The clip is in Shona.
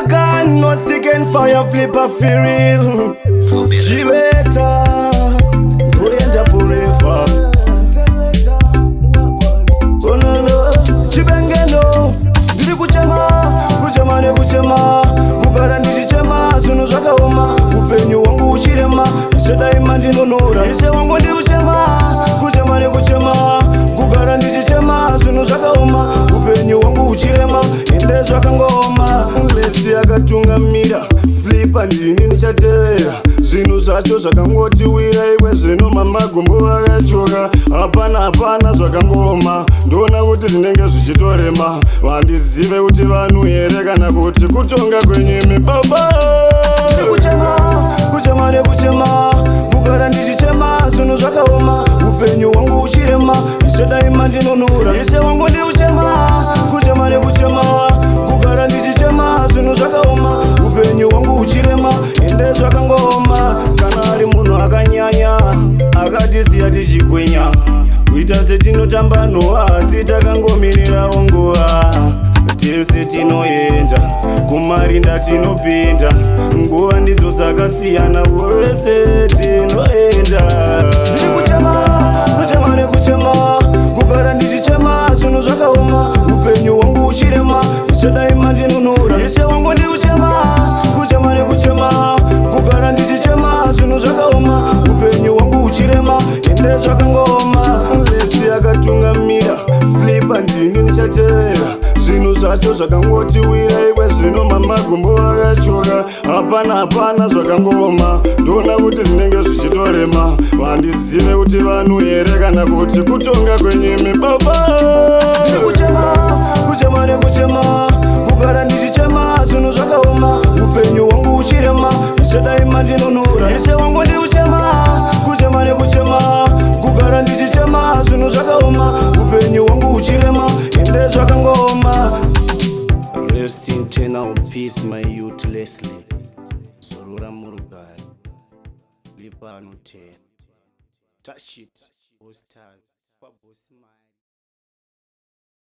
a gun, no stick and fire, flip a real. Chileta, Doyenda forever. Oh no no, Chibengeno, Diri kuchema ne kuchema, kugara ndichichema, zunu zvakaoma, upenyu wangu uchirema, ichadaima ndinonora, iche wangu ndi kuchema ne kuchema, kugara ndichichema, zunu zvakaoma, upenyu wangu uchirema, ende zvakangoma. Lesi akatungamira, flipa ndini nichatevera, zvinhu zvacho zvakangotiwira, ikwe zvino mamagumbo akachoka, hapana zvakangoma, ndoona kuti zvinenge zvichitorema, vandizive kuti vanhu here kana kuti kutonga kwenyemi baba. Kuchema ne kuchema, kugara ndichichema, zvinhu zvakaoma, upenyu wangu uchirema, ichadaima ndinonora, iche wangu ndi kuchema ne kuchema, kugara ndichichema, zvinhu zvakaoma, upenyu wangu uchirema, ende zvakangoma. Kana ari munhu akanyanya akatisiya tichikwenya, kuita setinotamba nhova asi takangomirirawo nguva, tese tinoenda kumarinda tinopinda, nguva ndidzo dzakasiyana, wese tinoenda. Kuchema ne kuchema, kugara ndichichema, zvinhu zvakaoma, upenyu wangu uchirema, ichadaima ndinonora, iche wangu ndi kuchema ne kuchema, kugara ndichichema, zvinhu zvakaoma, upenyu wangu uchirema, ende zvakangoma. Lesi akatungamira, flipa ndini nichatevera, zvinhu zvacho zvakangotiwira, ikwe zvino mamagumbo akachoka, hapana zvakangoma, ndoona kuti zvinenge zvichitorema, vandizive kuti vanhu here kana kuti kutonga kwenyemi baba. Kuchema ne kuchema, kugara ndichichema, zvinhu zvakaoma, upenyu wangu uchirema, ichadaima ndinonora, iche wangu ndi kuchema ne kuchema, kugara ndichichema, zvinhu zvakaoma, upenyu wangu uchirema, ende zvakangoma. Rest in eternal peace my youth Leslie, Zorora Murugai, Lipa Anote, touch it, boss time, boss smile.